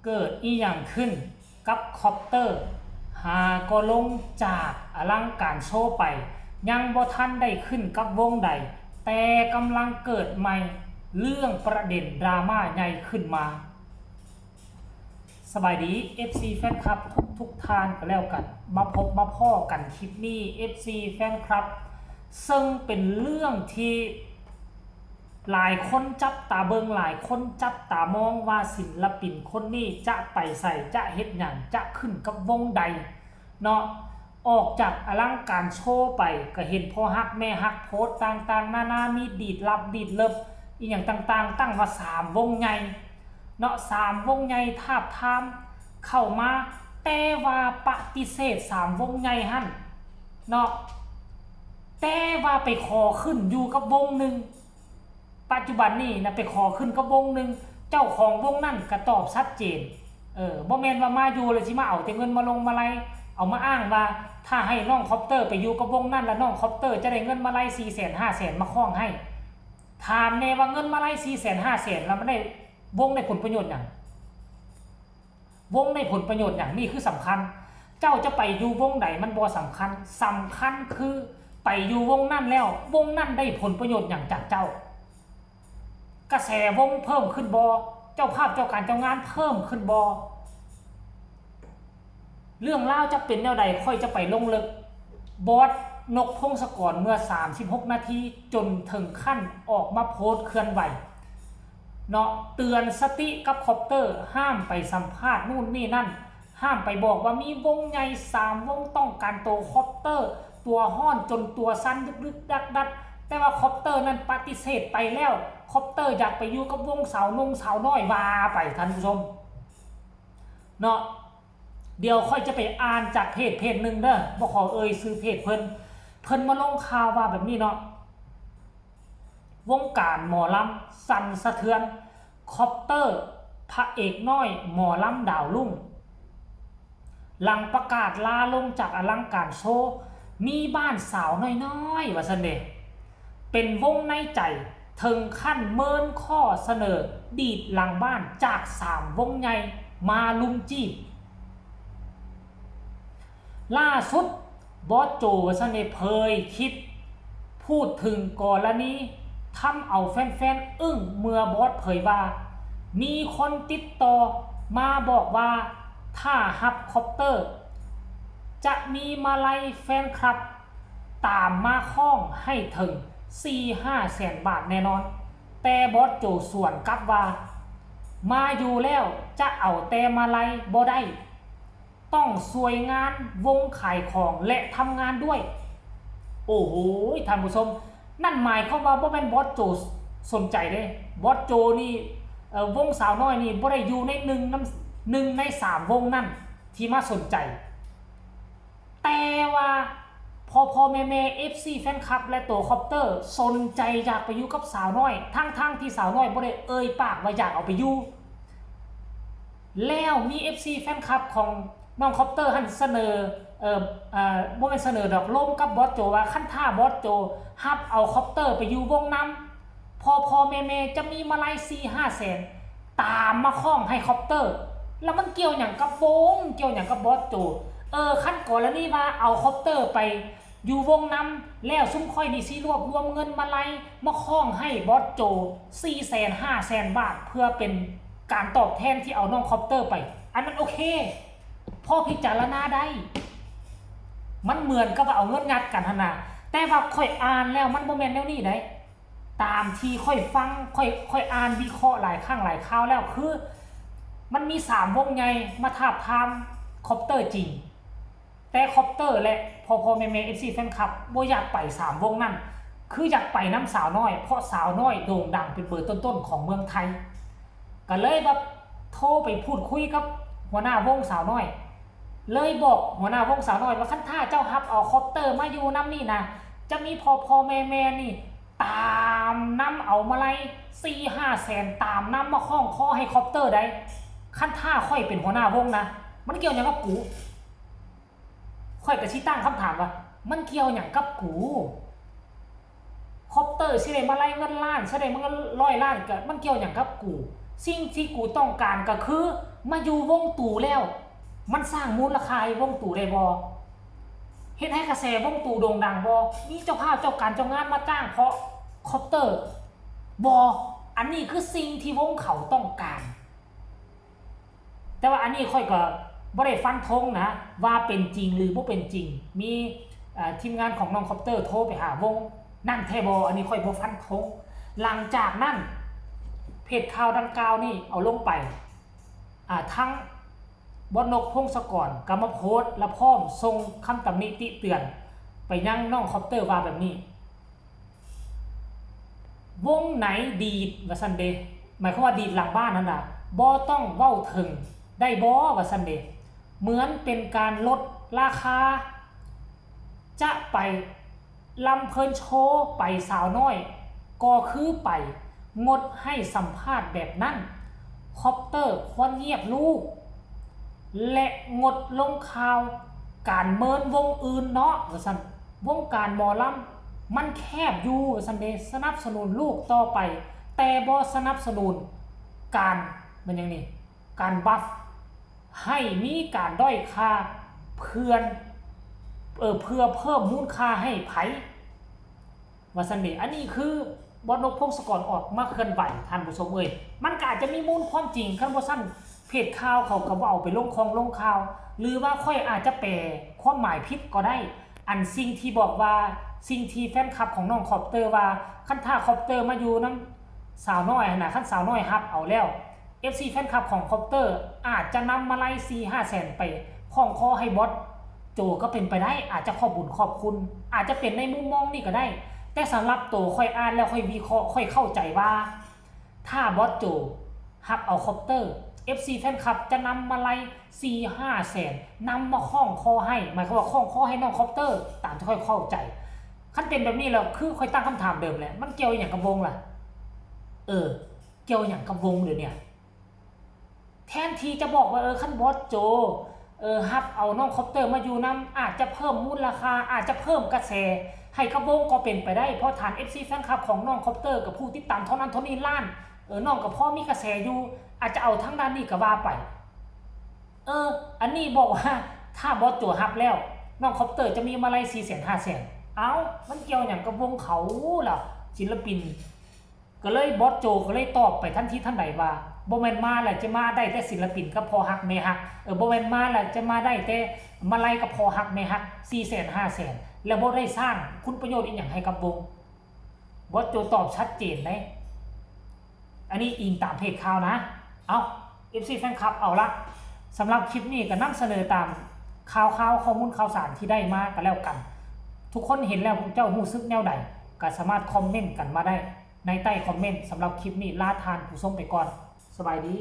เกิดอีหยังขึ้นกับคอปเตอร์หาก็ลงจากอลังการโชว์ไปยังบ่ทันได้ขึ้นกับวงใดแต่กำลังเกิดใหม่เรื่องประเด็นดราม่าใหญ่ขึ้นมาสบายดี FC แฟนคลับทุกทานก็แล้วกันมาพบมาพ่อกันคลิปนี้ FC แฟนคลับซึ่งเป็นเรื่องที่หลายคนจับตาเบิงหลายคนจับตามองว่าศิลปินคนนี้จะไปใส่จะเฮ็ดหยังจะขึ้นกับวงใดเนาะออกจากอลังการโชว์ไปก็เห็นพ่อฮักแม่ฮักโพสต์ต่างๆนานามีดีดลับดีดเลิบอีหยังต่างๆตั้งว่า3วงใหญ่เนาะ3วงใหญ่ทาบทามเข้ามาแต่ว่าปฏิเสธ3วงใหญ่หั่นเนาะแต่ว่าไปขอขึ้นอยู่กับวงหนึ่งปัจจุบันนี้นะไปขอขึ้นกับวงหนึ่งเจ้าของวงนั่นก็ตอบชัดเจนบ่แม่นว่ามาอยู่เลยสิมาเอาแต่เงินมาลงมาไล่เอามาอ้างว่าถ้าให้น้องคอปเตอร์ไปอยู่กับวงนั่นแล้วน้องคอปเตอร์จะได้เงินมาไล่400,000 500,000มาคล้องให้ถามแน่ว่าเงินมาไล่400,000 500,000แล้วมันได้วงได้ผลประโยชน์อย่างวงได้ผลประโยชน์อย่างนี้คือสำคัญเจ้าจะไปอยู่วงใดมันบ่สำคัญคือไปอยู่วงนั่นแล้ววงนั่นได้ผลประโยชน์อย่างจากเจ้ากระแสวงเพิ่มขึ้นบอเจ้าภาพเจ้าการเจ้างานเพิ่มขึ้นบอเรื่องเล่าจะเป็นแนวใดค่อยจะไปลงลึกบอสนกพงศกรเมื่อ36นาทีจนถึงขั้นออกมาโพสต์เคลื่อนไหวเนาะเตือนสติกับคอปเตอร์ห้ามไปสัมภาษณ์นู่นนี่นั่นห้ามไปบอกว่ามีวงใหญ่3วงต้องการตัวคอปเตอร์ตัวห้อนจนตัวสั้นลึกๆดัดแต่ว่าคอปเตอร์นั้นปฏิเสธไปแล้วคอปเตอร์อยากไปอยู่กับวงสาวน้อยว่าไปท่านผู้ชมเนาะเดี๋ยวค่อยจะไปอ่านจากเพจหนึ่งเด้อบ่ขอเอ่ยซื้อเพจเพิ่นมาลงข่าวว่าแบบนี้เนาะวงการหมอลำสั่นสะเทือนคอปเตอร์พระเอกน้อยหมอลำดาวรุ่งหลังประกาศลาลงจากอลังการโชว์มีบ้านสาวน้อยว่าซั่นเด้เป็นวงในใจถึงขั้นเมินข้อเสนอดีดหลังบ้านจาก3วงใหญ่มาลุมจีบล่าสุดบอสโจวสเนเผยคลิปพูดถึงกรณีทำเอาแฟนๆอึ้งเมื่อบอสเผยว่ามีคนติดต่อมาบอกว่าถ้าฮับคอปเตอร์จะมีมาลัยแฟนคลับตามมาข้องให้ถึง4-5 แสนบาทแน่นอนแต่บอสโจส่วนกลับว่ามาอยู่แล้วจะเอาแต่มาลัยบ่ได้ต้องสวยงานวงขายของและทำงานด้วยโอ้โหท่านผู้ชมนั่นหมายความว่าบ่แม่นบอสโจสนใจเด้บอสโจนี่วงสาวน้อยนี่บ่ได้อยู่ในหนึ่งใน3วงนั่นที่มาสนใจแต่ว่าพอแม่ FC แฟนคลับและตัวคอปเตอร์สนใจอยากไปอยู่กับสาวน้อยทั้งที่สาวน้อยบ่ได้เอ่ยปากว่าอยากเอาไปอยู่แล้วมี FC แฟนคลับของน้องคอปเตอร์หันเสนอบ่แม่นเสนอดอกลงกับบอสโจว่าคันถ้าบอสโจฮับเอาคอปเตอร์ไปอยู่วงนำพอแม่จะมีมาลัย 4-5 แสนตามมาข้องให้คอปเตอร์แล้วมันเกี่ยวหยังกับวงเกี่ยวหยังกับบอสโจขั้นก่อนแล้วนี่ว่าเอาคอปเตอร์ไปอยู่วงนำแล้วซุ่มค่อยนี่สิรวบรวมเงินมาลัยมาข้องให้บอสโจ400,000 500,000 บาทเพื่อเป็นการตอบแทนที่เอาน้องคอปเตอร์ไปอันนั้นโอเคพอพิจารณาได้มันเหมือนกับว่าเอาเงินงัดกันนะแต่ว่าค่อยอ่านแล้วมันบ่แม่นแนวนี้ได้ตามที่ค่อยฟังค่อยอ่านวิเคราะห์หลายครั้งหลายคราวแล้วคือมันมี3วงใหญ่มาทาบทามคอปเตอร์จริงแต่คอปเตอร์และพอแม่ FC แฟนคลับบ่อยากไป3วงนั่นคืออยากไปน้ำสาวน้อยเพราะสาวน้อยโด่งดังเป็นเบอร์ต้นๆของเมืองไทยก็เลยแบบโทรไปพูดคุยกับหัวหน้าวงสาวน้อยเลยบอกหัวหน้าวงสาวน้อยว่าคันถ้าเจ้าฮับเอาคอปเตอร์มาอยู่น้ำนี่นะจะมีพอแม่นี่ตามน้ำเอามาไล่ 4-5 แสนตามน้ำมาข้องคอให้คอปเตอร์ได้คันถ้าค่อยเป็นหัวหน้าวงนะมันเกี่ยวอย่างกับกูค่อยกระชี้ตั้งคำถามว่ามันเกี่ยวอย่างกับกูคอปเตอร์สิได้มาไล่เงินล้านสิได้มาเงิน100 ล้านก็มันเกี่ยวอย่างกับกู สิ่งที่กูต้องการก็คือมาอยู่วงตู่แล้วมันสร้างมูลค่าให้วงตู่ได้บ่เฮ็ดให้กระแสวงตู่โด่งดังบ่มีเจ้าภาพเจ้าการเจ้างานมาจ้างเพราะคอปเตอร์บ่อันนี้คือสิ่งที่วงเขาต้องการแต่ว่าอันนี้ค่อยก็บ่ได้ฟันธงนะว่าเป็นจริงหรือบ่เป็นจริงมีทีมงานของน้องคอปเตอร์โทรไปหาวงนั่นแท้บ่อันนี้ค่อยบ่ฟันธงหลังจากนั้นเพจข่าวดังกล่าวนี่เอาลงไปทั้งบนนกพงศกรก็มาโพสต์และพร้อมส่งคำตำหนิติเตือนไปยังน้องคอปเตอร์ว่าแบบนี้วงไหนดีดว่าซันเดหมายความว่าดีดหลังบ้านนั่นน่ะบ่ต้องเว้าถึงได้บ่ว่าซันเดเหมือนเป็นการลดราคาจะไปลำเพลินโชว์ไปสาวน้อยก็คือไปงดให้สัมภาษณ์แบบนั้นคอปเตอร์ควรเงียบลูกและงดลงข่าวการเมินวงอื่นเนาะว่าซั่นวงการหมอลำมันแคบอยู่ว่าซั่นเด้สนับสนุนลูกต่อไปแต่บ่สนับสนุนการมันอย่างนี้การบัฟให้มีการด้อยค่าเพื่อเพิ่มมูลค่าให้ไผว่าซั่นเด้อันนี้คือบนกพงศกรออกมาเคลื่อนไหวท่านผู้ชมมันก็อาจจะมีมูลความจริงคันบ่ซั่นเพจข่าวเขาก็บ่เอาไปลงข่าวหรือว่าค่อยอาจจะแปลความหมายผิดก็ได้อันสิ่งที่บอกว่าสิ่งที่แฟนคลับของน้องคอปเตอร์ว่าคันถ้าคอปเตอร์มาอยู่นำสาวน้อยน่ะคันสาวน้อยรับเอาแล้ว FC แฟนคลับของคอปเตอร์อาจจะนำมาไล่ 4-5 แสนไปคล้องคอให้บอสโจก็เป็นไปได้อาจจะขอบบุญขอบคุณอาจจะเป็นในมุมมองนี่ก็ได้แต่สำหรับตัวค่อยอ่านแล้วค่อยวิเคราะห์ค่อยเข้าใจว่าถ้าบอสโจรับเอาคอปเตอร์ FC แฟนคลับจะนำมาไล่ 4-5 แสนนำมาคล้องคอให้หมายความว่าคล้องคอให้น้องคอปเตอร์ตามที่ค่อยเข้าใจขั้นเป็นแบบนี้แล้วคือค่อยตั้งคำถามเดิมแหละมันเกี่ยวอย่างกับวงล่ะเกี่ยวอย่างกับวงเลยเนี่ยแทนที่จะบอกว่าขั้นบอสโจฮับเอาน้องคอปเตอร์มาอยู่นำอาจจะเพิ่มมูลค่าอาจจะเพิ่มกระแสให้กับวงก็เป็นไปได้เพราะฐาน FC แฟนคลับของน้องคอปเตอร์กับผู้ติดตามเท่านั้นเท่านี้ล้านน้องกับพ่อมีกระแสอยู่อาจจะเอาทั้งด้านนี้ก็ว่าไปอันนี้บอกว่าถ้าบอสโจฮับแล้วน้องคอปเตอร์จะมีมาลัย 400,000-500,000มันเกี่ยวอย่างกับวงเขาล่ะศิลปินก็เลยบอสโจก็เลยตอบไปทันทีทันใดว่าบ่แม่นมาแหละจะมาได้แต่ศิลปินกับพอฮักแม่ฮักบ่แม่นมาแหละจะมาได้แต่มาลัยกับพอฮักแม่ฮัก 400,000-500,000 แล้วบ่ได้สร้างคุณประโยชน์อีกอย่างให้กับวงบอสโจตอบชัดเจนเลยอันนี้อิงตามเพจข่าวนะFC แฟนคลับเอาละสำหรับคลิปนี้ก็นำเสนอตามข่าวข้อมูลข่าวสารที่ได้มาก็แล้วกันทุกคนเห็นแล้วเจ้ารู้สึกแนวใดก็สามารถคอมเมนต์กันมาได้ในใต้คอมเมนต์สำหรับคลิปนี้ลาทานผู้ชมไปก่อนสบายดี